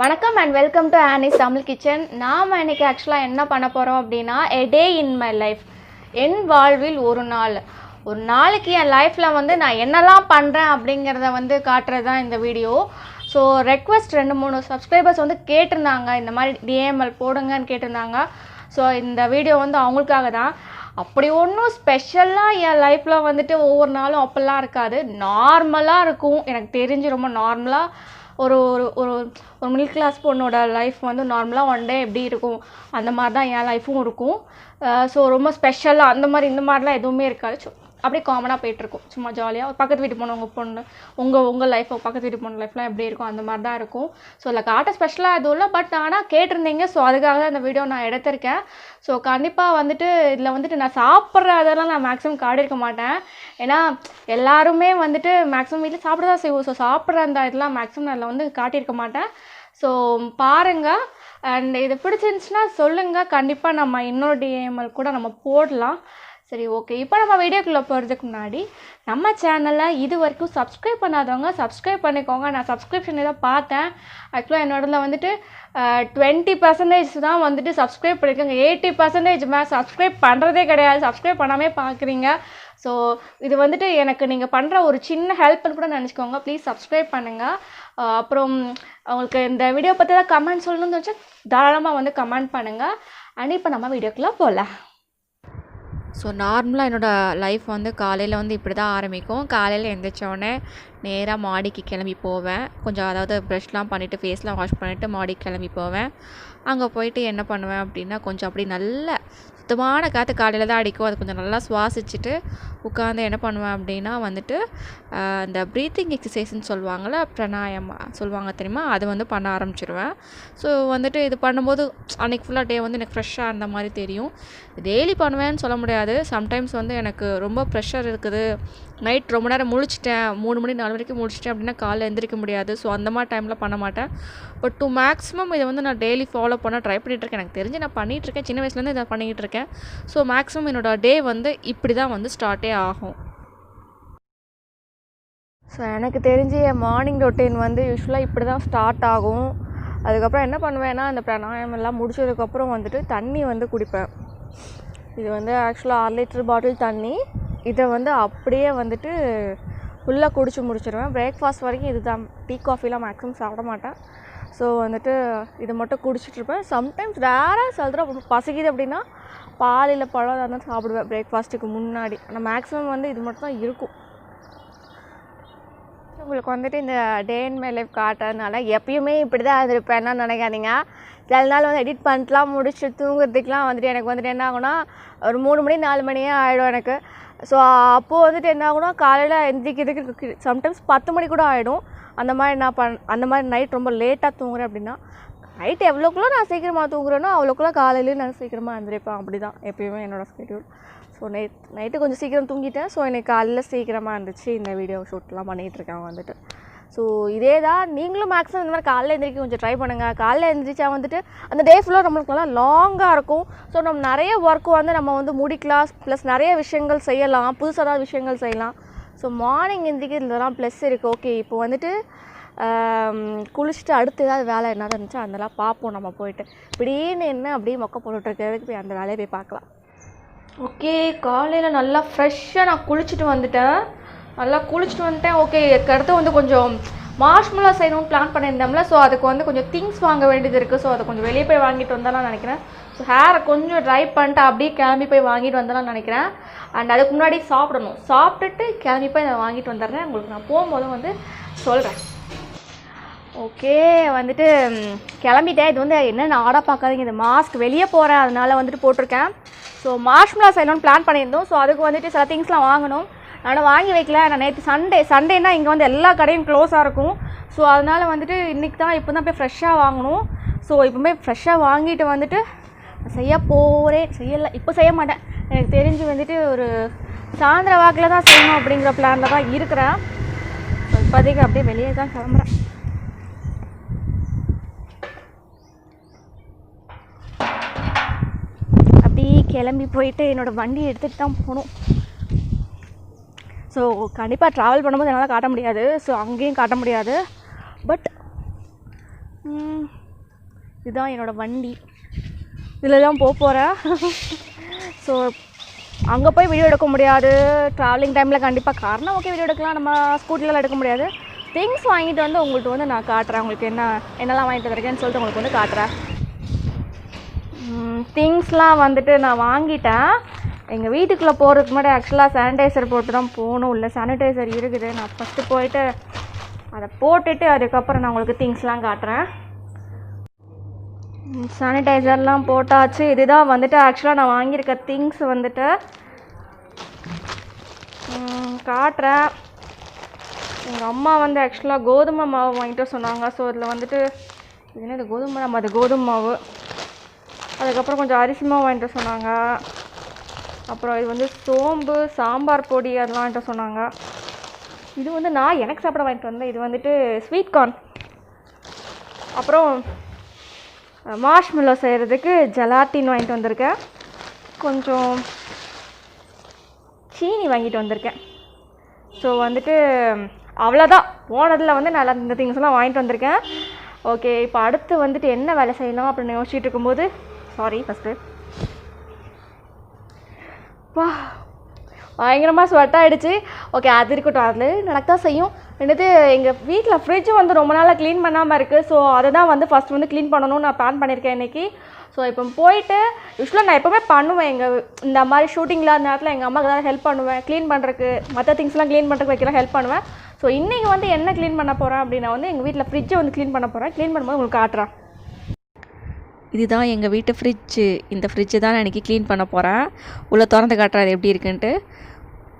வணக்கம் and welcome to Annie's Tamil kitchen. நாம் இன்றைக்கி ஆக்சுவலாக என்ன பண்ண போகிறோம் அப்படின்னா எ டே இன் மை லைஃப், என் வாழ்வில் ஒரு நாளைக்கு என் லைஃப்பில் வந்து நான் என்னெல்லாம் பண்ணுறேன் அப்படிங்கிறத வந்து காட்டுறது தான் இந்த வீடியோ. ஸோ ரெக்வெஸ்ட் 2-3 சப்ஸ்கிரைபர்ஸ் வந்து கேட்டிருந்தாங்க, இந்த மாதிரி DIML போடுங்கன்னு கேட்டிருந்தாங்க. ஸோ இந்த வீடியோ வந்து அவங்களுக்காக தான். அப்படி ஒன்றும் ஸ்பெஷலாக என் லைஃப்பில் வந்துட்டு ஒவ்வொரு நாளும் அப்போல்லாம் இருக்காது, நார்மலாக இருக்கும். எனக்கு தெரிஞ்சு ரொம்ப நார்மலாக ஒரு ஒரு ஒரு ஒரு மிடில் கிளாஸ் பொண்ணோட லைஃப் வந்து நார்மலாக ஒன் டே எப்படி இருக்கும் அந்த மாதிரி தான் என் லைஃப்பும் இருக்கும். ஸோ ரொம்ப ஸ்பெஷலாக அந்த மாதிரி இந்த மாதிரிலாம் எதுவுமே இருக்காது. அப்படியே காமனாக போயிட்டுருக்கும், சும்மா ஜாலியாக. பக்கத்து வீட்டு பொண்ணு உங்கள் பொண்ணு உங்கள் லைஃப், பக்கத்து வீட்டு பொண்ணு லைஃப்லாம் எப்படி இருக்கும் அந்த மாதிரி தான் இருக்கும். ஸோ இல்லை காட்ட ஸ்பெஷலாக எதுவும் இல்லை, பட் ஆனால் கேட்டிருந்தீங்க. ஸோ அதுக்காக தான் இந்த வீடியோ நான் எடுத்திருக்கேன். ஸோ கண்டிப்பாக வந்துட்டு இதில் வந்துட்டு நான் சாப்பிட்ற அதெல்லாம் நான் மேக்ஸிமம் காட்டியிருக்க மாட்டேன். ஏன்னா எல்லாருமே வந்துட்டு மேக்ஸிமம் வீட்டில் சாப்பிட தான் செய்வோம். ஸோ சாப்பிட்ற அந்த இதெல்லாம் மேக்ஸிமம் நான் அதில் வந்து காட்டியிருக்க மாட்டேன். ஸோ பாருங்கள், அண்ட் இது பிடிச்சிருந்துச்சுன்னா சொல்லுங்கள். கண்டிப்பாக நம்ம இன்னொரு DIML கூட நம்ம போடலாம். சரி, ஓகே. இப்போ நம்ம வீடியோக்குள்ளே போகிறதுக்கு முன்னாடி நம்ம சேனலில் இது வரைக்கும் சப்ஸ்கிரைப் பண்ணாதவங்க சப்ஸ்கிரைப் பண்ணிக்கோங்க. நான் சப்ஸ்கிரிப்ஷன் தான் பார்த்தேன். ஆக்சுவலாக என்னோடதில் வந்துட்டு 20% தான் வந்துட்டு சப்ஸ்கிரைப் பண்ணியிருக்காங்க. 80% மேலே சப்ஸ்கிரைப் பண்ணுறதே கிடையாது, சப்ஸ்கிரைப் பண்ணாமே பார்க்குறீங்க. ஸோ இது வந்துட்டு எனக்கு நீங்கள் பண்ணுற ஒரு சின்ன ஹெல்ப்னு கூட நினச்சிக்கோங்க. ப்ளீஸ் சப்ஸ்கிரைப் பண்ணுங்கள். அப்புறம் அவங்களுக்கு இந்த வீடியோ பற்றி தான் கமெண்ட் சொல்லணும்னு வச்சா தாராளமாக வந்து கமெண்ட் பண்ணுங்கள். அண்ட் இப்போ நம்ம வீடியோக்குள்ளே போகலாம். ஸோ நார்மலாக என்னோடய லைஃப் வந்து காலையில் வந்து இப்படி தான் ஆரம்பிக்கும். காலையில் எழுந்திரிச்சோடனே நேராக மாடிக்கு கிளம்பி போவேன். கொஞ்சம் அதாவது ப்ரஷ்லாம் பண்ணிவிட்டு ஃபேஸ்லாம் வாஷ் பண்ணிவிட்டு மாடிக்கு கிளம்பி போவேன். அங்கே போயிட்டு என்ன பண்ணுவேன் அப்படின்னா, கொஞ்சம் அப்படி நல்ல சுத்தமான காற்று காலையில் தான் அடிக்கும், அது கொஞ்சம் நல்லா சுவாசிச்சுட்டு உட்காந்து என்ன பண்ணுவேன் அப்படின்னா வந்துட்டு இந்த ப்ரீத்திங் எக்ஸசைஸ்ன்னு சொல்லுவாங்கள்ல, பிராணாயாமம் சொல்லுவாங்க தெரியுமா, அது வந்து பண்ண ஆரம்பிச்சிடுவேன். ஸோ வந்துட்டு இது பண்ணும்போது அன்றைக்கி ஃபுல்லாக டே வந்து எனக்கு ஃப்ரெஷ்ஷாக இருந்த மாதிரி தெரியும். டெய்லி பண்ணுவேன்னு சொல்ல முடியாது. சம்டைம்ஸ் வந்து எனக்கு ரொம்ப ப்ரெஷர் இருக்குது, நைட் ரொம்ப நேரம் முழிச்சிட்டேன், 3 மணி 4 வரைக்கும் முழிச்சிட்டேன் அப்படின்னா காலைல எந்திரிக்க முடியாது. ஸோ அந்த மாதிரி டைமில் பண்ண மாட்டேன். பட் மேக்ஸிமம் இதை வந்து நான் டெய்லி ஃபாலோ பண்ண ட்ரை பண்ணிகிட்ருக்கேன். எனக்கு தெரிஞ்சு நான் பண்ணிகிட்ருக்கேன், சின்ன வயசுலேருந்து இதை பண்ணிக்கிட்டு இருக்கேன். ஸோ மேக்ஸிமம் என்னோடய டே வந்து இப்படி தான் வந்து ஸ்டார்ட்டே ஆகும். ஸோ எனக்கு தெரிஞ்சு என் மார்னிங் ரொட்டீன் வந்து யூஸ்வலாக இப்படி தான் ஸ்டார்ட் ஆகும். அதுக்கப்புறம் என்ன பண்ணுவேன்னா, இந்த பிராணாயாமம் எல்லாம் முடிச்சதுக்கப்புறம் வந்துட்டு தண்ணி வந்து குடிப்பேன். இது வந்து ஆக்சுவலாக 6 லிட்டர் பாட்டில் தண்ணி. இதை வந்து அப்படியே வந்துட்டு ஃபுல்லாக குடிச்சு முடிச்சிடுவேன். பிரேக்ஃபாஸ்ட் வரைக்கும் இது தான். டீ காஃபிலாம் மேக்ஸிமம் சாப்பிட மாட்டேன். ஸோ வந்துட்டு இதை மட்டும் குடிச்சிட்ருப்பேன். சம்டைம்ஸ் ரேராக சில தடவை பசிக்குது அப்படின்னா பால் இல்லை பழம் தான் சாப்பிடுவேன் பிரேக்ஃபாஸ்ட்டுக்கு முன்னாடி. ஆனால் மேக்ஸிமம் வந்து இது மட்டும் தான் இருக்கும். உங்களுக்கு வந்துட்டு இந்த டே இன் மை லைஃப் காட்டுறதுனால எப்பயுமே இப்படி தான் இருந்திருப்பேன்னா நினைக்காதீங்க. சில நாள் வந்து எடிட் பண்ணிட்டுலாம் முடிச்சு தூங்குறதுக்குலாம் வந்துட்டு எனக்கு வந்துட்டு என்ன ஆகுனா ஒரு 3 மணி 4 மணியே ஆகிடும் எனக்கு. ஸோ அப்போது வந்துட்டு என்ன ஆகுனா காலையில் எந்திரிக்கிறதுக்கு சம்டைம்ஸ் 10 மணி கூட ஆகிடும். அந்த மாதிரி நான் அந்த மாதிரி நைட் ரொம்ப லேட்டாக தூங்குறேன் அப்படின்னா, நைட் எவ்வளோக்குள்ள நான் சீக்கிரமாக தூங்குறேனோ அவ்வளோக்குள்ள காலையிலேயும் நான் சீக்கிரமாக எழுந்திரிப்பேன். அப்படி தான் எப்பயுமே என்னோடய ஸ்கெட்யூல். ஸோ நைட்டு கொஞ்சம் சீக்கிரம் தூங்கிட்டேன். ஸோ எனக்கு காலையில் சீக்கிரமாக இருந்துச்சு இந்த வீடியோ ஷூட்லாம் பண்ணிகிட்ருக்கேன் வந்துட்டு. ஸோ இதே தான் நீங்களும் மேக்ஸிமம் இந்த மாதிரி காலையில் எழுந்திரிக்க கொஞ்சம் ட்ரை பண்ணுங்கள். காலையில் எழுந்திரிச்சா வந்துட்டு அந்த டே ஃபுல்லாக நம்மளுக்கு நல்லா லாங்காக இருக்கும். ஸோ நம்ம நிறைய ஒர்க்கு வந்து நம்ம வந்து முடிக்கலாம், ப்ளஸ் நிறைய விஷயங்கள் செய்யலாம், புதுசாக விஷயங்கள் செய்யலாம். ஸோ மார்னிங் எழுந்திரிக்கிறதுலாம் ப்ளஸ் இருக்குது. ஓகே, இப்போ வந்துட்டு குளிச்சுட்டு அடுத்து ஏதாவது வேலை என்ன இருந்துச்சோ அதெல்லாம் பார்ப்போம். நம்ம போயிட்டு இப்படின்னு என்ன அப்படியே மொக்க போட்டுட்ருக்கிறதுக்கு போய் அந்த வேலையை போய் பார்க்கலாம். ஓகே, காலையில் நல்லா ஃப்ரெஷ்ஷாக நான் குளிச்சுட்டு வந்துட்டேன். ஓகே, அடுத்து வந்து கொஞ்சம் மார்ஷ்மெல்லோ செய்யணும்னு பிளான் பண்ணியிருந்தோம்ல. ஸோ அதுக்கு வந்து கொஞ்சம் திங்ஸ் வாங்க வேண்டியது இருக்குது. ஸோ அதை கொஞ்சம் வெளியே போய் வாங்கிட்டு வந்தாலும் நினைக்கிறேன். ஸோ ஹேரை கொஞ்சம் ட்ரை பண்ணிட்டு அப்படியே கிளம்பி போய் வாங்கிட்டு வந்தாலும் நினைக்கிறேன். அண்ட் அதுக்கு முன்னாடி சாப்பிட்டுட்டு கிளம்பி போய் அதை வாங்கிட்டு வந்துடுறேன். உங்களுக்கு நான் போகும்போதும் வந்து சொல்கிறேன். ஓகே, வந்துட்டு கிளம்பிட்டேன். இது வந்து என்னென்ன ஆர்டர் பார்க்காதீங்க, இந்த மாஸ்க் வெளியே போகிறேன் அதனால வந்துட்டு போட்டிருக்கேன். ஸோ மார்ஷ்மெல்லோ செய்யணும்னு பிளான் பண்ணியிருந்தோம். ஸோ அதுக்கு வந்துட்டு சில திங்ஸ்லாம் வாங்கணும். ஆனால் வாங்கி வைக்கல. நான் நேற்று சண்டேனா இங்கே வந்து எல்லா கடையும் க்ளோஸாக இருக்கும். ஸோ அதனால் வந்துட்டு இன்றைக்கி தான் இப்போ தான் போய் ஃப்ரெஷ்ஷாக வாங்கணும். ஸோ இப்போமே ஃப்ரெஷ்ஷாக வாங்கிட்டு வந்துட்டு செய்யலை, இப்போ செய்ய மாட்டேன். எனக்கு தெரிஞ்சு வந்துட்டு ஒரு சாயந்தர வாக்கில் தான் செய்யணும் அப்படிங்கிற பிளானில் தான் இருக்கிறேன். ஸோ இப்போதைக்கு அப்படியே வெளியே தான் கிளம்புறேன். கிளம்பி போயிட்டு என்னோடய வண்டி எடுத்துகிட்டு தான் போகணும். ஸோ கண்டிப்பாக ட்ராவல் பண்ணும்போது என்னால் காட்ட முடியாது. ஸோ அங்கேயும் காட்ட முடியாது. பட் இதுதான் என்னோடய வண்டி, இதில் தான் போகிறேன். ஸோ அங்கே போய் வீடியோ எடுக்க முடியாது. ட்ராவலிங் டைமில் கண்டிப்பாக கார்னா ஓகே வீடியோ எடுக்கலாம், நம்ம ஸ்கூட்டிலலாம் எடுக்க முடியாது. திங்ஸ் வாங்கிட்டு வந்து உங்கள்கிட்ட வந்து நான் காட்டுறேன், உங்களுக்கு என்னெல்லாம் வாங்கிட்டு வந்திருக்கேன்னு சொல்லிட்டு உங்களுக்கு வந்து காட்டுறேன். திங்ஸ்லாம் வந்துட்டு நான் வாங்கிட்டேன். எங்கள் வீட்டுக்குள்ளே போகிறதுக்கு முன்னாடி ஆக்சுவலாக சானிடைசர் போட்டு தான் போகணும். இல்லை சானிடைசர் இருக்குது, நான் ஃபஸ்ட்டு போயிட்டு அதை போட்டுட்டு அதுக்கப்புறம் நான் உங்களுக்கு திங்ஸ்லாம் காட்டுறேன். சானிடைசர்லாம் போட்டாச்சு. இதுதான் வந்துட்டு ஆக்சுவலாக நான் வாங்கியிருக்க திங்ஸ் வந்துட்டு காட்டுறேன். எங்கள் அம்மா வந்து ஆக்சுவலாக கோதுமை மாவு வாங்கிட்டு சொன்னாங்க. ஸோ இதில் வந்துட்டு இது என்ன, இது கோதுமை, நம்ம அது கோதுமை மாவு. அதுக்கப்புறம் கொஞ்சம் அரிசி மாவு வாங்கிட்டு சொன்னாங்க. அப்புறம் இது வந்து சோம்பு, சாம்பார் பொடி அதெல்லாம் வாங்கிட்டு சொன்னாங்க. இது வந்து நான் எனக்கு சாப்பிட வாங்கிட்டு வந்தேன். இது வந்துட்டு ஸ்வீட் கார்ன். அப்புறம் மார்ஷ்மெல்லோ செய்கிறதுக்கு ஜெலாட்டின் வாங்கிட்டு வந்திருக்கேன். கொஞ்சம் சீனி வாங்கிட்டு வந்திருக்கேன். ஸோ வந்துட்டு அவ்வளோதான். போனதில் வந்து நல்லா இந்த திங்ஸ்லாம் வாங்கிட்டு வந்திருக்கேன். ஓகே, இப்போ அடுத்து வந்துட்டு என்ன வேலை செய்யலாம் அப்படின்னு யோசிச்சுட்டு இருக்கும்போது ஃபஸ்ட்டு வா பயங்கரமாக ஸ்வெட் ஆகிடுச்சு. ஓகே, அது இருக்கட்டும், அதில் நடக்கத்தான் செய்யும். என்னது, எங்கள் வீட்டில் ஃப்ரிட்ஜ் வந்து ரொம்ப நாளாக க்ளீன் பண்ணாமல் இருக்குது. ஸோ அதை தான் வந்து ஃபஸ்ட் வந்து க்ளீன் பண்ணணும்னு நான் பிளான் பண்ணியிருக்கேன் இன்றைக்கி. ஸோ இப்போ போயிட்டு யூஸ்வலாக நான் எப்போவுமே பண்ணுவேன். இந்த மாதிரி ஷூட்டிங் இல்லாத நேரத்தில் எங்கள் அம்மாவுக்கு ஏதாவது ஹெல்ப் பண்ணுவேன், க்ளீன் பண்ணுறதுக்கு, மற்ற திங்ஸ்லாம் க்ளீன் பண்ணுறதுக்கு வைக்கலாம் ஹெல்ப் பண்ணுவேன். ஸோ இன்றைக்கி வந்து என்ன க்ளீன் பண்ண போகிறேன் அப்படின்னா வந்து எங்கள் வீட்டில் ஃப்ரிட்ஜை வந்து க்ளீன் பண்ண போகிறேன். க்ளீன் பண்ணும்போது உங்களுக்கு காட்டுறேன். இதுதான் எங்கள் வீட்டு ஃப்ரிட்ஜு. இந்த ஃப்ரிட்ஜு தான் நான் இன்றைக்கி க்ளீன் பண்ண போகிறேன். உள்ளே திறந்து காட்டுறேன் அது எப்படி இருக்குன்ட்டு.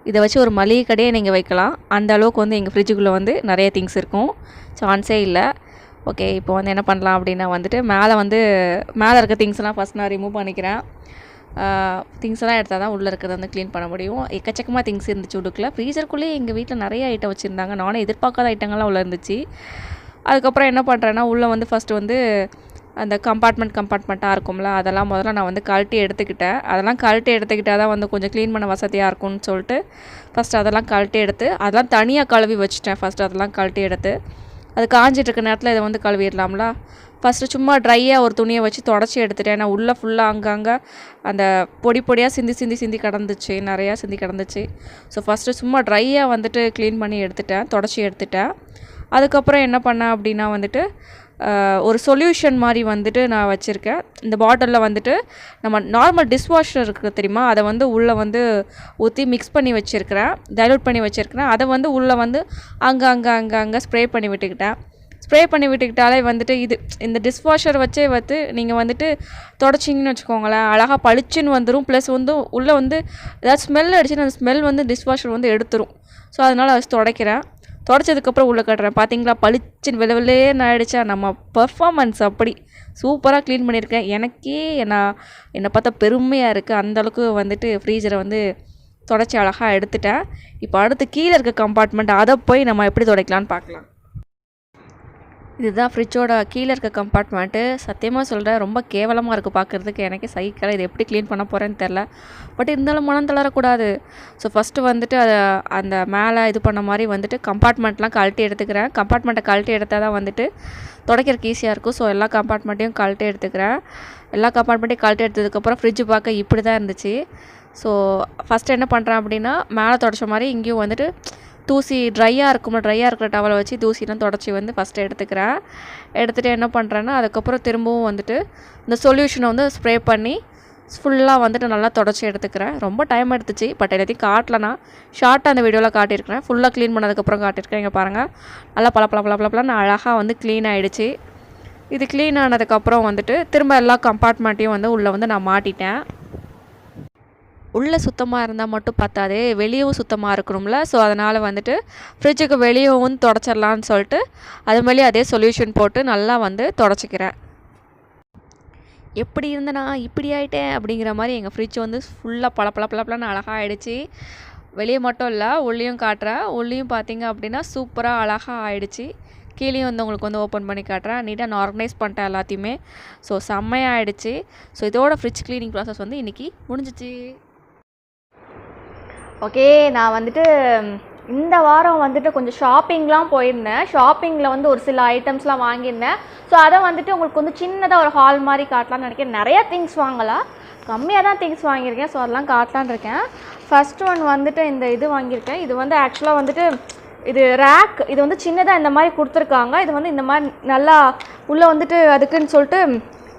இதை வச்சு ஒரு மளிகை கடையை நீங்கள் வைக்கலாம். அந்த அளவுக்கு வந்து எங்கள் ஃப்ரிட்ஜுக்குள்ளே வந்து நிறைய திங்ஸ் இருக்கும், சான்ஸே இல்லை. ஓகே, இப்போ வந்து என்ன பண்ணலாம் அப்படின்னா வந்துட்டு மேலே இருக்க திங்ஸ்லாம் ஃபஸ்ட் நான் ரிமூவ் பண்ணிக்கிறேன். திங்ஸ்லாம் எடுத்தால் தான் உள்ளே இருக்கிறத வந்து க்ளீன் பண்ண முடியும். எக்கச்சக்கமாக திங்ஸ் இருந்துச்சு உள்ளுக்குள்ளே. ஃப்ரீசருக்குள்ளேயே எங்கள் வீட்டில் நிறைய ஐட்டம் வச்சுருந்தாங்க. நானே எதிர்பார்க்காத ஐட்டங்கள்லாம் உள்ளே இருந்துச்சு. அதுக்கப்புறம் என்ன பண்ணுறேன்னா உள்ளே வந்து ஃபஸ்ட்டு வந்து அந்த கம்பார்ட்மெண்ட்டாக இருக்கும்ல, அதெல்லாம் முதல்ல நான் வந்து கழட்டி எடுத்துக்கிட்டேன். அதெல்லாம் கழட்டி எடுத்துக்கிட்டால் தான் வந்து கொஞ்சம் க்ளீன் பண்ண வசதியாக இருக்கும்னு சொல்லிட்டு ஃபஸ்ட்டு அதெல்லாம் கழட்டி எடுத்து அதெல்லாம் தனியாக கழுவி வச்சுட்டேன். ஃபஸ்ட்டு அதெல்லாம் கழட்டி எடுத்து அது காஞ்சிட்டு இருக்க நேரத்தில் இதை வந்து கழுவிடலாம்ல. ஃபஸ்ட்டு சும்மா ட்ரையாக ஒரு துணியை வச்சு தொடச்சி எடுத்துட்டேன். நான் உள்ளே ஃபுல்லாக அங்கங்கே அந்த பொடியாக சிந்தி கிடந்துச்சு, நிறையா சிந்தி கிடந்துச்சு. ஸோ ஃபஸ்ட்டு சும்மா ட்ரையாக வந்துட்டு க்ளீன் பண்ணி தொடச்சி எடுத்துட்டேன். அதுக்கப்புறம் என்ன பண்ணேன் அப்படின்னா வந்துட்டு ஒரு சொல்யூஷன் மாதிரி வந்துட்டு நான் வச்சுருக்கேன். இந்த பாட்டிலில் வந்துட்டு நம்ம நார்மல் டிஷ்வாஷர் இருக்குது தெரியுமா, அதை வந்து உள்ளே வந்து ஊற்றி மிக்ஸ் பண்ணி வச்சுருக்கிறேன், டைலூட் பண்ணி வச்சுருக்கிறேன். அதை வந்து உள்ளே வந்து அங்கே ஸ்ப்ரே பண்ணி விட்டுக்கிட்டாலே வந்துட்டு இந்த டிஷ்வாஷர் வச்சே வந்து நீங்கள் வந்துட்டு தொடச்சிங்கன்னு வச்சுக்கோங்களேன், அழகாக பளிச்சுன்னு வந்துடும். ப்ளஸ் வந்து உள்ளே வந்து ஏதாவது ஸ்மெல் அடிச்சுன்னு அந்த ஸ்மெல் வந்து டிஷ்வாஷர் வந்து எடுத்துரும். ஸோ அதனால் அதை துடைக்கிறேன். தொடச்சதுக்கப்புறம் உள்ளே கட்டுறேன். பார்த்தீங்களா, பளிச்சுன்னு வெள்ளேன்னு ஆகிடுச்சா. நம்ம பர்ஃபார்மன்ஸ் அப்படி சூப்பராக க்ளீன் பண்ணியிருக்கேன். எனக்கே என்னை பார்த்தா பெருமையாக இருக்குது. அந்தளவுக்கு வந்துட்டு ஃப்ரீசரை வந்து தொடச்சி அழகாக எடுத்துட்டேன். இப்போ அடுத்து கீழே இருக்க கம்பார்ட்மெண்ட், அதை போய் நம்ம எப்படி துடைக்கலான்னு பார்க்கலாம். இதுதான் ஃப்ரிட்ஜோட கீழே இருக்க கம்பார்ட்மெண்ட்டு. சத்தியமாக சொல்கிறேன், ரொம்ப கேவலமாக இருக்குது பார்க்குறதுக்கு. எனக்கே சைக்கிள் இது எப்படி க்ளீன் பண்ண போகிறேன்னு தெரில. பட் இருந்தாலும் மனம் தளரக்கூடாது. ஸோ ஃபஸ்ட்டு வந்துட்டு அந்த மேலே இது பண்ண மாதிரி வந்துட்டு கம்பார்ட்மெண்ட்லாம் கழட்டி எடுத்துக்கிறேன். கம்பார்ட்மெண்ட்டை கழட்டி எடுத்தால் தான் வந்துட்டு துடைக்கிறதுக்கு ஈஸியாக இருக்கும். ஸோ எல்லா கம்பார்ட்மெண்ட்டையும் கழட்டி எடுத்துக்கிறேன். எல்லா கம்பார்ட்மெண்ட்டையும் கழட்டி எடுத்ததுக்கப்புறம் ஃப்ரிட்ஜு பார்க்க இப்படி தான் இருந்துச்சு. ஸோ ஃபஸ்ட்டு என்ன பண்ணுறேன் அப்படின்னா, மேலே தொடச்ச மாதிரி இங்கேயும் வந்துட்டு தூசி ட்ரையாக இருக்கிற டவலை வச்சு தூசிலாம் தொடச்சி வந்து ஃபஸ்ட்டு எடுத்துகிட்டு என்ன பண்ணுறேன்னா, அதுக்கப்புறம் திரும்பவும் வந்துட்டு இந்த சொல்யூஷனை வந்து ஸ்ப்ரே பண்ணி ஃபுல்லாக வந்துட்டு நல்லா தொடச்சி எடுத்துக்கிறேன். ரொம்ப டைம் எடுத்துச்சு, பட் எல்லாத்தையும் காட்டலனா ஷார்ட்டாக அந்த வீடியோவில் காட்டியிருக்கிறேன். ஃபுல்லாக க்ளீன் பண்ணதுக்கப்புறம் காட்டியிருக்கேன். இங்கே பாருங்கள், நல்லா பளபளன்னு அழகாக வந்து க்ளீன் ஆகிடுச்சு. இது க்ளீன் ஆனதுக்கப்புறம் வந்துட்டு திரும்ப எல்லா கம்பார்ட்மெண்ட்டையும் வந்து உள்ளே வந்து நான் மாட்டிட்டேன். உள்ளே சுத்தமாக இருந்தால் மட்டும் பத்தாது, வெளியவும் சுத்தமாக இருக்கணும்ல. ஸோ அதனால் வந்துட்டு ஃப்ரிட்ஜுக்கு வெளியவும் தொடச்சிடலான்னு சொல்லிட்டு அது மேலே அதே சொல்யூஷன் போட்டு நல்லா வந்து தொடச்சிக்கிறேன். எப்படி இருந்தேனா இப்படி ஆகிட்டேன் அப்படிங்கிற மாதிரி எங்கள் ஃப்ரிட்ஜ் வந்து ஃபுல்லாக பளபளன்னு அழகாக ஆகிடுச்சு. வெளியே மட்டும் இல்லை, உள்ளேயும் காட்டுறேன். உள்ளேயும் பார்த்தீங்க அப்படின்னா சூப்பராக அழகாக ஆகிடுச்சு. கீழேயும் வந்து உங்களுக்கு வந்து ஓப்பன் பண்ணி காட்டுறேன். நீட்டாக நான் ஆர்கனைஸ் பண்ணிட்டேன் எல்லாத்தையுமே. ஸோ செம்மையாக ஆகிடுச்சு. ஸோ இதோட ஃப்ரிட்ஜ் க்ளீனிங் ப்ராசஸ் வந்து இன்றைக்கி முடிஞ்சிச்சு. ஓகே, நான் வந்துட்டு இந்த வாரம் வந்துட்டு கொஞ்சம் ஷாப்பிங்லாம் போயிருந்தேன். ஷாப்பிங்கில் வந்து ஒரு சில ஐட்டம்ஸ்லாம் வாங்கியிருந்தேன். ஸோ அதை வந்துட்டு உங்களுக்கு வந்து சின்னதாக ஒரு ஹால் மாதிரி காட்டலான்னு நினைக்கிறேன். நிறையா திங்ஸ் வாங்கலாம், கம்மியாக தான் திங்ஸ் வாங்கியிருக்கேன். ஸோ அதெல்லாம் காட்டலான்னு இருக்கேன். ஃபர்ஸ்ட் ஒன் வந்துட்டு இந்த இது வாங்கியிருக்கேன். இது வந்து ஆக்சுவலாக வந்துட்டு இது ரேக். இது வந்து சின்னதாக இந்த மாதிரி கொடுத்துருக்காங்க. இது வந்து இந்த மாதிரி நல்லா உள்ளே வந்துட்டு அதுக்குன்னு சொல்லிட்டு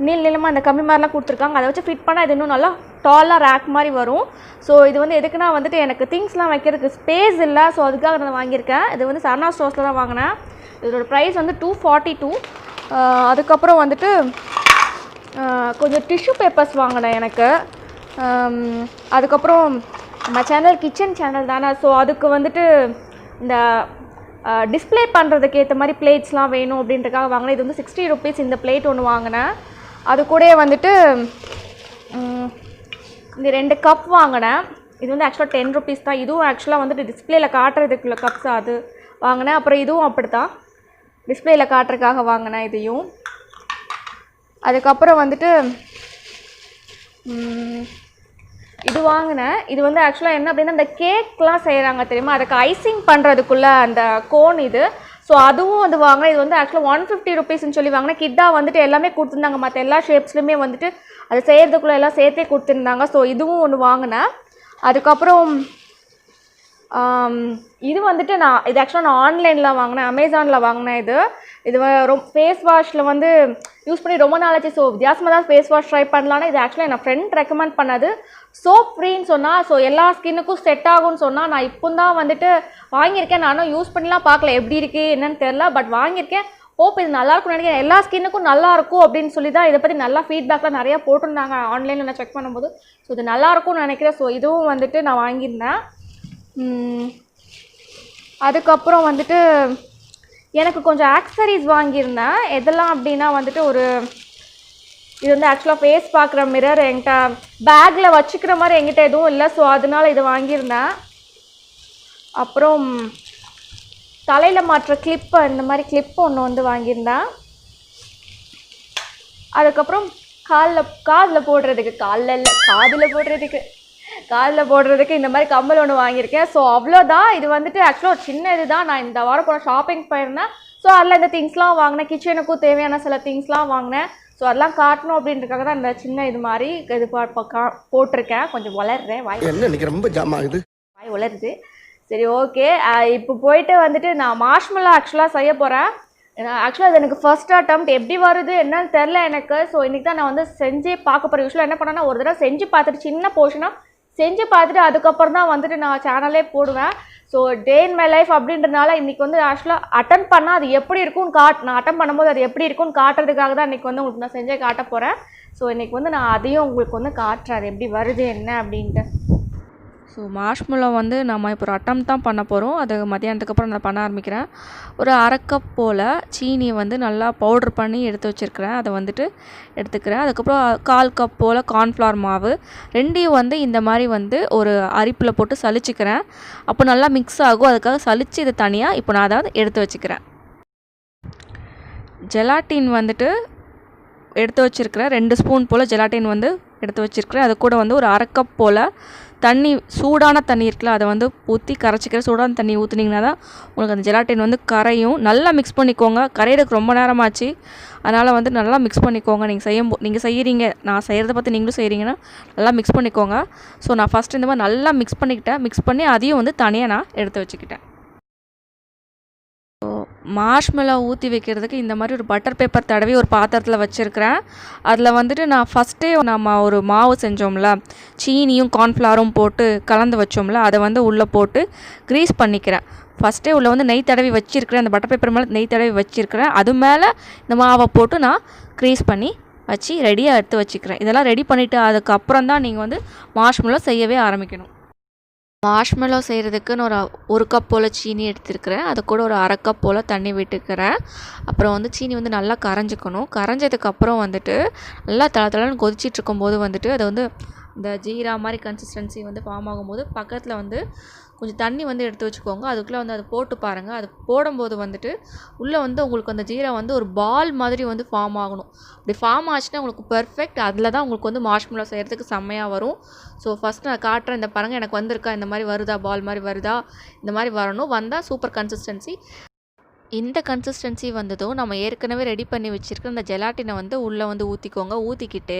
நீளமாக இந்த கம்மி மாதிரிலாம் கொடுத்துருக்காங்க. அதை வச்சு ஃபிட் பண்ணால் இது இன்னும் நல்லா டாலாக ரேக் மாதிரி வரும். ஸோ இது வந்து எதுக்குன்னா வந்துட்டு எனக்கு திங்ஸ்லாம் வைக்கிறதுக்கு ஸ்பேஸ் இல்லை. ஸோ அதுக்காக நான் வாங்கியிருக்கேன். இது வந்து சரணா ஸ்டோர்ஸில் தான் வாங்கினேன். இதோட ப்ரைஸ் வந்து 242. அதுக்கப்புறம் வந்துட்டு கொஞ்சம் டிஷ்யூ பேப்பர்ஸ் வாங்கினேன் எனக்கு. அதுக்கப்புறம் நம்ம சேனல் கிச்சன் சேனல் தானே. ஸோ அதுக்கு வந்துட்டு இந்த டிஸ்பிளே பண்ணுறதுக்கு ஏற்ற மாதிரி பிளேட்ஸ்லாம் வேணும் அப்படின்றக்காக வாங்கினேன். இது வந்து 60 rupees இந்த பிளேட் ஒன்று வாங்கினேன். அது கூட வந்துட்டு இந்த 2 கப் வாங்கினேன். இது வந்து ஆக்சுவலாக 10 rupees தான். இதுவும் ஆக்சுவலாக வந்துட்டு டிஸ்பிளேயில் காட்டுறதுக்குள்ள கப்ஸ் அது வாங்கினேன். அப்புறம் இதுவும் அப்படி தான் டிஸ்பிளேயில் காட்டுறதுக்காக வாங்கினேன் இதையும். அதுக்கப்புறம் வந்துட்டு இது வாங்கினேன். இது வந்து ஆக்சுவலாக என்ன அப்படின்னா இந்த கேக்லாம் செய்கிறாங்க தெரியுமா, அதுக்கு ஐசிங் பண்ணுறதுக்குள்ளே அந்த கோன் இது. ஸோ அதுவும் வந்து வாங்கினேன். இது வந்து ஆக்சுவலாக 150 rupeesன்னு சொல்லி வாங்கினேன். கிட்டாக வந்துட்டு எல்லாமே கொடுத்துருந்தாங்க, மற்ற எல்லா ஷேப்ஸ்லையுமே வந்துட்டு அது செய்கிறதுக்குள்ளே எல்லாம் சேர்த்தே கொடுத்துருந்தாங்க. ஸோ இதுவும் ஒன்று வாங்கினேன். அதுக்கப்புறம் இது வந்துட்டு இது ஆக்சுவலாக நான் ஆன்லைனில் வாங்கினேன், அமேசானில் வாங்கினேன். இது ஃபேஸ் வாஷில் வந்து யூஸ் பண்ணி ரொம்ப நாளாச்சு. ஸோ வித்தியாசமாக தான் ஃபேஸ் வாஷ் ட்ரை பண்ணலான்னா இது ஆக்சுவலாக என் ஃப்ரெண்ட் ரெக்கமெண்ட் பண்ணது. சோப் ஃப்ரீன்னு சொன்னால், ஸோ எல்லா ஸ்கின்னுக்கும் செட் ஆகும்னு சொன்னால் நான் இப்போ தான் வந்துட்டு வாங்கியிருக்கேன். நானும் யூஸ் பண்ணிலாம் பார்க்கல, எப்படி இருக்குது என்னன்னு தெரில. பட் வாங்கியிருக்கேன். ஹோப் இது நல்லாயிருக்கும்னு நினைக்கிறேன். எல்லா ஸ்கின்னுக்கும் நல்லாயிருக்கும் அப்படின்னு சொல்லி தான் இதை பற்றி நல்லா ஃபீட்பேக்லாம் நிறையா போட்டிருந்தாங்க ஆன்லைனில் நான் செக் பண்ணும்போது. ஸோ இது நல்லாயிருக்கும்னு நினைக்கிறேன். ஸோ இதுவும் வந்துட்டு நான் வாங்கியிருந்தேன். அதுக்கப்புறம் வந்துட்டு எனக்கு கொஞ்சம் ஆக்சசரிஸ் வாங்கியிருந்தேன். எதெல்லாம் அப்படின்னா வந்துட்டு இது வந்து ஆக்சுவலாக ஃபேஸ் பார்க்குற மிரர் என்கிட்ட பேக்கில் வச்சுக்கிற மாதிரி என்கிட்ட எதுவும் இல்லை. ஸோ அதனால இதை வாங்கியிருந்தேன். அப்புறம் தலையில் மாட்டுற கிளிப்பு, இந்த மாதிரி கிளிப்பு ஒன்று வந்து வாங்கியிருந்தேன். அதுக்கப்புறம் காதில் போடுறதுக்கு இந்த மாதிரி கம்மல் ஒன்று வாங்கியிருக்கேன். ஸோ அவ்வளோதான். இது வந்துட்டு ஆக்சுவலாக ஒரு சின்ன இது தான். நான் இந்த வாரம் போன ஷாப்பிங் போயிருந்தேன். ஸோ அதில் இந்த திங்ஸ்லாம் வாங்கினேன். கிச்சனுக்கும் தேவையான சில திங்ஸ்லாம் வாங்கினேன். ஸோ அதெல்லாம் காட்டணும் அப்படின்றதுக்காக தான் இந்த சின்ன இது மாதிரி இது போட்டிருக்கேன். கொஞ்சம் வளர்றேன், வாய் ரொம்ப ஜாமாகுது, வாய் வளருது. சரி, ஓகே. இப்போ போயிட்டு வந்துட்டு நான் மார்ஷ்மெல்லோ ஆக்சுவலாக செய்ய போகிறேன். ஆக்சுவலாக அது எனக்கு ஃபர்ஸ்ட் அட்டெம்ப்ட், எப்படி வருது என்னன்னு தெரில எனக்கு. ஸோ இன்றைக்கி தான் நான் வந்து செஞ்சே பார்க்க போகிறேன். யூஸ்வலாக என்ன பண்ணேன்னா ஒரு தடவை செஞ்சு பார்த்துட்டு சின்ன போர்ஷனாக செஞ்சு பார்த்துட்டு அதுக்கப்புறம் தான் வந்துட்டு நான் சேனலே போடுவேன். So day in my life அப்படின்றதுனால இன்றைக்கி வந்து ஆக்சுவலாக அட்டன் பண்ணால் அது எப்படி இருக்கும்னு நான் அட்டன் பண்ணும்போது அது எப்படி இருக்கும்னு காட்டுறதுக்காக தான் இன்றைக்கி வந்து உங்களுக்கு நான் செஞ்சே காட்ட போகிறேன். ஸோ இன்றைக்கி வந்து நான் அதையும் உங்களுக்கு வந்து காட்டுறேன், அது எப்படி வருது என்ன அப்படின்ட்டு. ஸோ மார்ஷ்மெல்லோ வந்து நம்ம இப்போ ஒரு அட்டம் தான் பண்ண போகிறோம். அது மத்தியானத்துக்கு அப்புறம் நான் பண்ண ஆரம்பிக்கிறேன். ஒரு 1/2 கப் போல் சீனியை வந்து நல்லா பவுட்ரு பண்ணி எடுத்து வச்சுருக்கிறேன். அதை வந்துட்டு எடுத்துக்கிறேன். அதுக்கப்புறம் 1/4 கப் போல் கார்ன்ஃப்ளவர் மாவு, ரெண்டையும் வந்து இந்த மாதிரி வந்து ஒரு அரிப்பில் போட்டு சலிச்சுக்கிறேன். அப்போ நல்லா மிக்ஸ் ஆகும். அதுக்காக சலித்து இதை தனியாக இப்போ நான் அதை எடுத்து வச்சுக்கிறேன். ஜெலாட்டின் வந்துட்டு எடுத்து வச்சுருக்கிறேன். 2 ஸ்பூன் போல் ஜெலாட்டின் வந்து எடுத்து வச்சுருக்கிறேன். அது கூட வந்து ஒரு 1/2 கப் போல் தண்ணி, சூடான தண்ணி இருக்குல்ல, அதை வந்து ஊற்றி கரைச்சிக்கிற. சூடான தண்ணி ஊற்றுனீங்கன்னா தான் உங்களுக்கு அந்த ஜெலாட்டின் வந்து கரையும். நல்லா மிக்ஸ் பண்ணிக்கோங்க. கரையிறதுக்கு ரொம்ப நேரமாச்சு, அதனால் வந்து நல்லா மிக்ஸ் பண்ணிக்கோங்க. நீங்கள் செய்கிறீங்க, நான் செய்கிறத பார்த்து நீங்களும் செய்கிறீங்கன்னா நல்லா மிக்ஸ் பண்ணிக்கோங்க. ஸோ நான் ஃபஸ்ட்டு இந்த மாதிரி நல்லா மிக்ஸ் பண்ணிக்கிட்டேன். மிக்ஸ் பண்ணி அதையும் வந்து தனியாக நான் எடுத்து வச்சுக்கிட்டேன். மார்ஷ்மெல்லோ ஊற்றி வைக்கிறதுக்கு இந்த மாதிரி ஒரு பட்டர் பேப்பர் தடவி ஒரு பாத்திரத்தில் வச்சுருக்கிறேன். அதில் வந்துட்டு நான் ஃபஸ்ட்டே நம்ம ஒரு மாவு செஞ்சோம்ல, சீனியும் கார்ன்ஃப்ளவரும் போட்டு கலந்து வச்சோம்ல, அதை வந்து உள்ளே போட்டு க்ரீஸ் பண்ணிக்கிறேன். ஃபஸ்ட்டே உள்ளே வந்து நெய் தடவி வச்சுருக்கிறேன். அந்த பட்டர் பேப்பர் மேலே நெய் தடவி வச்சுருக்கிறேன். அது மேலே இந்த மாவை போட்டு நான் க்ரீஸ் பண்ணி வச்சு ரெடியாக எடுத்து வச்சுக்கிறேன். இதெல்லாம் ரெடி பண்ணிவிட்டு அதுக்கப்புறம் தான் நீங்கள் வந்து மார்ஷ்மெல்லோ செய்யவே ஆரம்பிக்கணும். மார்ஷ்மெல்லோ செய்கிறதுக்குன்னு ஒரு கப் போல் சீனி எடுத்துருக்கிறேன். அது கூட ஒரு 1/2 கப் போல் தண்ணி விட்டுக்கிறேன். அப்புறம் வந்து சீனி வந்து நல்லா கரைஞ்சிக்கணும். கரைஞ்சதுக்கப்புறம் வந்துட்டு நல்லா தளன்னு கொதிச்சிட்ருக்கும்போது வந்துட்டு அது வந்து இந்த ஜீரா மாதிரி கன்சிஸ்டன்சி வந்து ஃபார்ம் ஆகும்போது பக்கத்தில் வந்து கொஞ்சம் தண்ணி வந்து எடுத்து வச்சுக்கோங்க. அதுக்குள்ளே வந்து அதை போட்டு பாருங்கள். அது போடும்போது வந்துட்டு உள்ளே வந்து உங்களுக்கு அந்த ஜீரா வந்து ஒரு பால் மாதிரி வந்து ஃபார்ம் ஆகணும். அப்படி ஃபார்ம் ஆச்சுன்னா உங்களுக்கு பெர்ஃபெக்ட். அதில் தான் உங்களுக்கு வந்து மார்ஷ்மெல்லோ செய்கிறதுக்கு செம்மையாக வரும். ஸோ ஃபஸ்ட்டு நான் காட்டுறேன். இந்த பாருங்கள் எனக்கு வந்திருக்கா, இந்த மாதிரி வருதா, பால் மாதிரி வருதா, இந்த மாதிரி வரணும். வந்தால் சூப்பர் கன்சிஸ்டன்சி. இந்த கன்சிஸ்டன்சி வந்ததும் நம்ம ஏற்கனவே ரெடி பண்ணி வச்சுருக்க அந்த ஜெலாட்டினை வந்து உள்ளே வந்து ஊற்றிக்கோங்க. ஊற்றிக்கிட்டு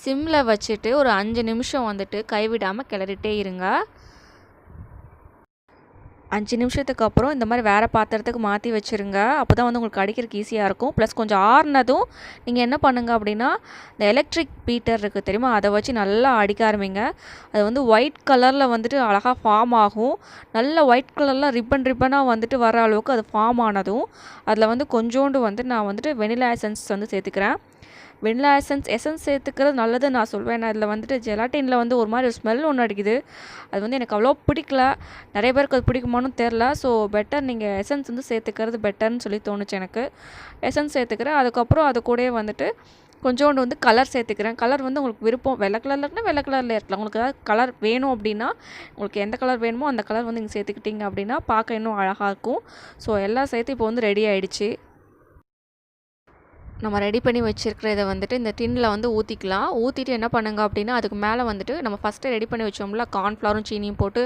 சிம்மில் வச்சுட்டு ஒரு 5 நிமிஷம் வந்துட்டு கைவிடாமல் கிளறிட்டே இருங்க. 5 நிமிஷத்துக்கு அப்புறம் இந்த மாதிரி வேறு பாத்திரத்துக்கு மாற்றி வச்சுருங்க. அப்போ தான் வந்து உங்களுக்கு அடிக்கிறதுக்கு ஈஸியாக இருக்கும். ப்ளஸ் கொஞ்சம் ஆறுனதும் நீங்கள் என்ன பண்ணுங்கள் அப்படின்னா, இந்த எலக்ட்ரிக் பீட்டர் இருக்குது தெரியுமா, அதை வச்சு நல்லா அடிக்க ஆரம்பிங்க. அது வந்து ஒயிட் கலரில் வந்துட்டு அழகாக ஃபார்ம் ஆகும். நல்ல ஒயிட் கலரில் ரிப்பனாக வந்துட்டு வர அளவுக்கு அது ஃபார்ம் ஆனதும் அதில் வந்து கொஞ்சோண்டு வந்து நான் வந்துட்டு வெனிலா எசன்ஸ் வந்து சேர்த்துக்கிறேன். வெனிலா எசன்ஸ் சேர்த்துக்கிறது நல்லது நான் சொல்வேன். அதில் வந்துட்டு ஜெலாட்டினில் வந்து ஒரு மாதிரி ஒரு ஸ்மெல் ஒன்று அடிக்குது. அது வந்து எனக்கு அவ்வளோ பிடிக்கல. நிறைய பேருக்கு அது பிடிக்குமான்னு தெரில. ஸோ பெட்டர் நீங்கள் எசன்ஸ் வந்து சேர்த்துக்கிறது பெட்டர்னு சொல்லி தோணுச்சு எனக்கு. எசன்ஸ் சேர்த்துக்கிறேன். அதுக்கப்புறம் அது கூடயே வந்துட்டு கொஞ்சோண்டு வந்து கலர் சேர்த்துக்கிறேன். கலர் வந்து உங்களுக்கு விருப்பம் வெள்ளை கலரில் இருக்குன்னா வெள்ளை கலரில் இருக்கலாம். உங்களுக்கு ஏதாவது கலர் வேணும் அப்படின்னா, உங்களுக்கு எந்த கலர் வேணுமோ அந்த கலர் வந்து நீங்கள் சேர்த்துக்கிட்டீங்க அப்படின்னா பார்க்க இன்னும் அழகாக இருக்கும். ஸோ எல்லாம் சேர்த்து இப்போ வந்து ரெடி ஆகிடுச்சு. நம்ம ரெடி பண்ணி வச்சுருக்கிற இதை வந்துட்டு இந்த டின்னில் வந்து ஊற்றிக்கலாம். ஊற்றிட்டு என்ன பண்ணுங்க அப்படின்னா, அதுக்கு மேலே வந்துட்டு நம்ம ஃபஸ்ட்டு ரெடி பண்ணி வச்சோம்ல கார்ன்ஃப்ளவரும் சீனியும் போட்டு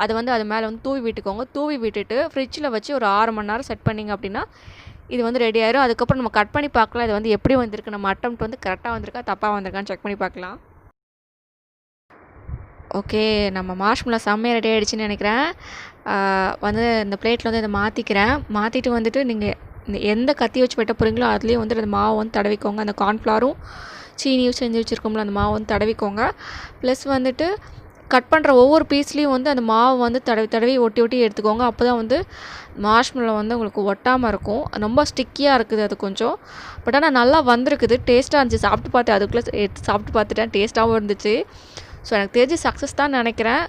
அதை வந்து அது மேலே வந்து தூவி விட்டுக்கோங்க. தூவி விட்டுட்டு ஃப்ரிட்ஜில் வச்சு ஒரு 6 மணி நேரம் செட் பண்ணிங்க அப்படின்னா இது வந்து ரெடி ஆயிரும். அதுக்கப்புறம் நம்ம கட் பண்ணி பார்க்கலாம். இது வந்து எப்படி வந்திருக்கு, நம்ம அட்டெம்ப்ட் வந்து கரெக்டாக வந்திருக்கா தப்பாக வந்திருக்கான்னு செக் பண்ணி பார்க்கலாம். ஓகே, நம்ம மார்ஷ்மெல்லோ செம்மையாக ரெடி ஆகிடுச்சின்னு நினைக்கிறேன். வந்து இந்த பிளேட்டில் வந்து இதை மாற்றிட்டு வந்துட்டு நீங்கள் எந்த கத்தி வச்சு வெட்ட போகிறீங்களோ அதுலேயே வந்துட்டு அந்த மாவை வந்து தடவிக்கோங்க. அந்த கார்ன்ஃப்ளவரும் சீனியும் செஞ்சு வச்சுருக்கோம்ல அந்த மாவை வந்து தடவிக்கோங்க. ப்ளஸ் வந்துட்டு கட் பண்ணுற ஒவ்வொரு பீஸ்லேயும் வந்து அந்த மாவு வந்து தடவி ஒட்டி எடுத்துக்கோங்க. அப்போ தான் வந்து மார்ஷ்மெல்லோ வந்து உங்களுக்கு ஒட்டாமல் இருக்கும். ரொம்ப ஸ்டிக்கியாக இருக்குது அது கொஞ்சம். பட் ஆனால் நல்லா வந்திருக்குது, டேஸ்ட்டாக இருந்துச்சு. சாப்பிட்டு பார்த்தேன், அதுக்குள்ளே சாப்பிட்டு பார்த்துட்டேன், டேஸ்ட்டாகவும் இருந்துச்சு. ஸோ எனக்கு தெரிஞ்சு சக்ஸஸ் தான் நினைக்கிறேன்.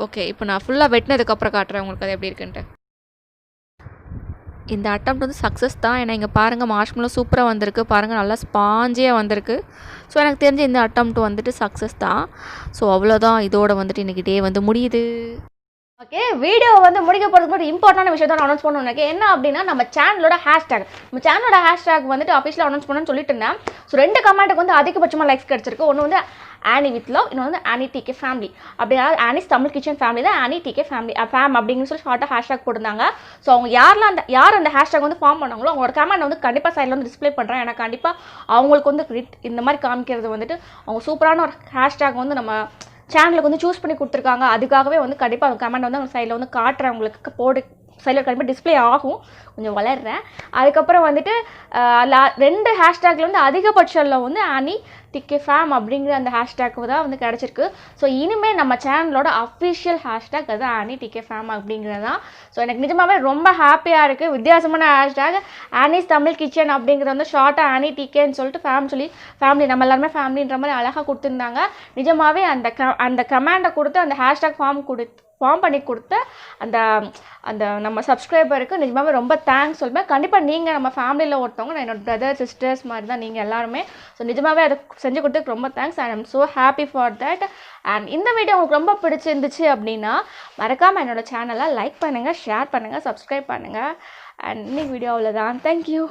ஓகே, இப்போ நான் ஃபுல்லாக வெட்டினதுக்கப்புறம் காட்டுறேன் உங்களுக்கு அது எப்படி இருக்குன்ட்டு. இந்த அட்டெம்ப்ட் வந்து சக்ஸஸ் தான். ஏன்னா இங்கே பாருங்கள் மார்ஷ்மெல்லோ சூப்பராக வந்திருக்கு. பாருங்கள் நல்லா ஸ்பாஞ்சியாக வந்திருக்கு. ஸோ எனக்கு தெரிஞ்ச இந்த அட்டெம்ப்ட் வந்துட்டு சக்ஸஸ் தான். ஸோ அவ்வளோதான், இதோட வந்துட்டு இன்றைக்கி டே வந்து முடியுது. ஓகே, வீடியோ வந்து முடிக்க போகிறதுக்கு மட்டும் இம்பார்ட்டன்ட் விஷயத்தை நான் அனௌன்ஸ் பண்ணணும். எனக்கு என்ன அப்படின்னா, நம்ம சேனலோட ஹேஷ்டேக் வந்துட்டு ஆஃபீஸில் அனௌன்ஸ் பண்ணணும்னு சொல்லிட்டு இருந்தேன். ஸோ 2 கமெண்ட்டுக்கு வந்து அதிகபட்சமாக லைக்ஸ் கிடச்சிருக்கு. ஒன்று வந்து ஆனி வித் லவ், இன்னொன்று வந்து ஆனி டிகே ஃபேமிலி. அப்படின்னா ஆனிஸ் தமிழ் கிச்சன் ஃபேமிலி தான் ஆனி டிகே ஃபேமிலி ஃபேம் அப்படின்னு சொல்லி ஷார்ட்டாக ஹேஷ்டேக் போட்டிருந்தாங்க. ஸோ அவங்க யார் அந்த ஹேஷ்டேக் வந்து ஃபார்ம் பண்ணாங்களோ அவங்களோட கமெண்ட் வந்து கண்டிப்பாக சைடில் வந்து டிஸ்பிளே பண்ணுறேன். ஏன்னா கண்டிப்பாக அவங்களுக்கு வந்து இந்த மாதிரி காமிக்கிறது வந்துட்டு அவங்க சூப்பரான ஒரு ஹேஷ்டேக் வந்து நம்ம சேனலுக்கு வந்து சூஸ் பண்ணி கொடுத்துருக்காங்க. அதுக்காகவே வந்து கண்டிப்பாக அந்த கமெண்ட் வந்து அவங்க சைடில் வந்து காட்டுறேன். உங்களுக்கு சைடில் கண்டிப்பாக டிஸ்பிளே ஆகும். கொஞ்சம் வளர்றேன். அதுக்கப்புறம் வந்துட்டு 2 ஹேஷ்டேக்கில் வந்து அதிகபட்சத்தில் வந்து ஆனி டிகே ஃபேம் அப்படிங்கிற அந்த ஹேஷ்டேக்கு தான் வந்து கிடச்சிருக்கு. ஸோ இனிமேல் நம்ம சேனலோட அஃபிஷியல் ஹேஷ்டேக் அது ஆனி டிகே ஃபேம் அப்படிங்கிறது தான். ஸோ எனக்கு நிஜமாகவே ரொம்ப ஹாப்பியாக இருக்குது. வித்தியாசமான ஹேஷ்டேக் ஆனிஸ் தமிழ் கிச்சன் அப்படிங்கிறது வந்து ஷார்ட்டாக ஆனி டிகேன்னு சொல்லிட்டு ஃபேமிலி நம்ம எல்லாருமே ஃபேமிலின்ற மாதிரி அழகாக கொடுத்துருந்தாங்க. நிஜமாகவே அந்த கமெண்டை கொடுத்து அந்த ஹேஷ்டேக் ஃபார்ம் பண்ணி கொடுத்த அந்த நம்ம சப்ஸ்கிரைபருக்கு நிஜமாகவே ரொம்ப தேங்க்ஸ் சொல்லுவேன். கண்டிப்பாக நீங்கள் நம்ம ஃபேமிலியில் ஒருத்தவங்க, நான் என்னோட பிரதர் சிஸ்டர்ஸ் மாதிரி தான் நீங்கள் எல்லாருமே. ஸோ நிஜமாகவே அதை செஞ்சு கொடுத்ததுக்கு ரொம்ப thanks. And I'm so happy for that. And இந்த வீடியோ உங்களுக்கு ரொம்ப பிடிச்சிருந்துச்சு அப்படின்னா மறக்காமல் என்னோடய சேனலை லைக் பண்ணுங்கள், ஷேர் பண்ணுங்கள், சப்ஸ்கிரைப் பண்ணுங்கள். அண்ட் இன்னைக்கு வீடியோ அவ்வளோதான். தேங்க்யூ.